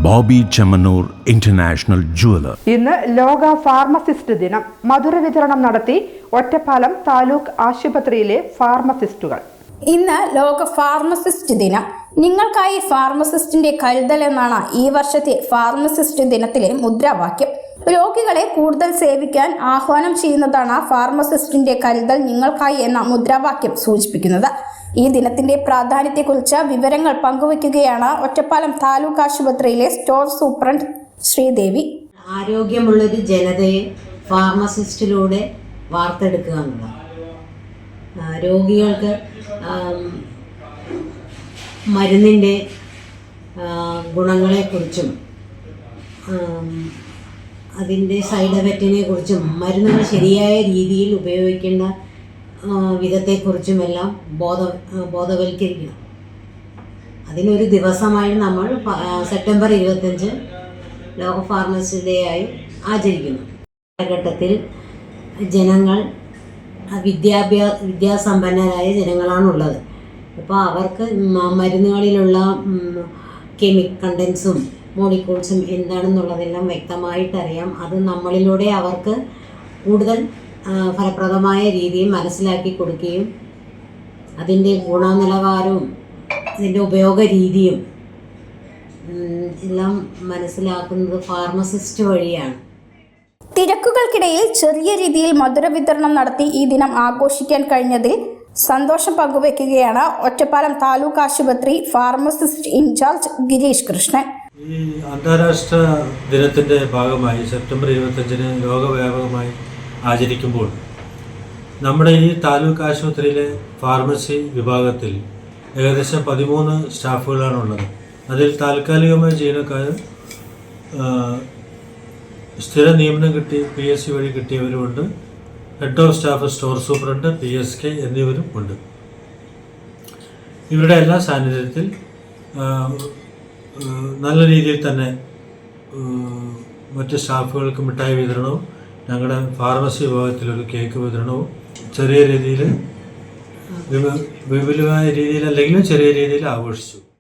Bobby Chemmanur international jeweller. ഇന്ന് ലോക pharmacist ദിനം. മധുര വിതരണം നടത്തി ഒറ്റപ്പാലം താലൂക്ക് ആശുപത്രിയിലെ ഫാർമസിസ്റ്റുകൾ. ഇന്ന് ലോക ഫാർമസിസ്റ്റ് ദിനം. നിങ്ങൾക്കായി ഫാർമസിസ്റ്റിന്റെ കരുതൽ എന്നാണ് ഈ വർഷത്തെ ഫാർമസിസ്റ്റ് ദിനത്തിലെ മുദ്രാവാക്യം. രോഗികളെ കൂടുതൽ സേവിക്കാൻ ആഹ്വാനം ചെയ്യുന്നതാണ് ഫാർമസിസ്റ്റിന്റെ കരുതൽ നിങ്ങൾക്കായി എന്ന മുദ്രാവാക്യം സൂചിപ്പിക്കുന്നത്. ഈ ദിനത്തിന്റെ പ്രാധാന്യത്തെക്കുറിച്ച് വിവരങ്ങൾ പങ്കുവയ്ക്കുകയാണ് ഒറ്റപ്പാലം താലൂക്ക് ആശുപത്രിയിലെ സ്റ്റോർ സൂപ്രണ്ട് ശ്രീദേവി. ആരോഗ്യമുള്ളൊരു ജനതയെ ഫാർമസിസ്റ്റിലൂടെ വാർത്തെടുക്കുക എന്നുള്ളത്, രോഗികൾക്ക് മരുന്നിൻ്റെ ഗുണങ്ങളെക്കുറിച്ചും അതിൻ്റെ സൈഡ് എഫക്റ്റിനെ കുറിച്ചും മരുന്നുകൾ ശരിയായ രീതിയിൽ ഉപയോഗിക്കേണ്ട വിധത്തെക്കുറിച്ചുമെല്ലാം ബോധവൽക്കരിക്കണം. അതിനൊരു ദിവസമായി നമ്മൾ സെപ്റ്റംബർ 25 ലോക ഫാർമസി ഡേ ആയി ആചരിക്കുന്നു. കാലഘട്ടത്തിൽ ജനങ്ങൾ വിദ്യാസമ്പന്നരായ ജനങ്ങളാണുള്ളത്. അപ്പോൾ അവർക്ക് മരുന്നുകളിലുള്ള കണ്ടൻസും മോളിക്യൂൾസും എന്താണെന്നുള്ളതെല്ലാം വ്യക്തമായിട്ടറിയാം. അത് നമ്മളിലൂടെ അവർക്ക് കൂടുതൽ ഫലപ്രദമായ രീതിയിൽ മനസ്സിലാക്കി കൊടുക്കുകയും അതിൻ്റെ ഗുണനിലവാരവും അതിൻ്റെ ഉപയോഗ രീതിയും എല്ലാം മനസ്സിലാക്കുന്നത് ഫാർമസിസ്റ്റ് വഴിയാണ്. തിരക്കുകൾക്കിടയിൽ ചെറിയ രീതിയിൽ മധുര വിതരണം നടത്തി ഈ ദിനം ആഘോഷിക്കാൻ കഴിഞ്ഞതിൽ സന്തോഷം പങ്കുവയ്ക്കുകയാണ് ഒറ്റപ്പാലം താലൂക്ക് ആശുപത്രി ഫാർമസിസ്റ്റ് ഇൻചാർജ് ഗിരീഷ് കൃഷ്ണൻ. ഈ അന്താരാഷ്ട്ര ദിനത്തിൻ്റെ ഭാഗമായി സെപ്റ്റംബർ 25 ലോകവ്യാപകമായി ആചരിക്കുമ്പോൾ നമ്മുടെ ഈ താലൂക്ക് ആശുപത്രിയിലെ ഫാർമസി വിഭാഗത്തിൽ ഏകദേശം 13 സ്റ്റാഫുകളാണുള്ളത്. അതിൽ താൽക്കാലികമായ ജീവനക്കാരും സ്ഥിര നിയമനം കിട്ടി PSC വഴി കിട്ടിയവരുമുണ്ട്. Head of staff, store superintendent, PSK എന്നിവരും ഉണ്ട്. ഇവരുടെ എല്ലാ സാന്നിധ്യത്തിൽ നല്ല രീതിയിൽ തന്നെ മറ്റ് സ്റ്റാഫുകൾക്ക് മിഠായി വിതരണവും ഞങ്ങളുടെ ഫാർമസി വിഭാഗത്തിലൊരു കേക്ക് വിതരണവും ചെറിയ രീതിയിൽ വിപുലമായ രീതിയിൽ അല്ലെങ്കിലും ചെറിയ രീതിയിൽ ആഘോഷിച്ചു.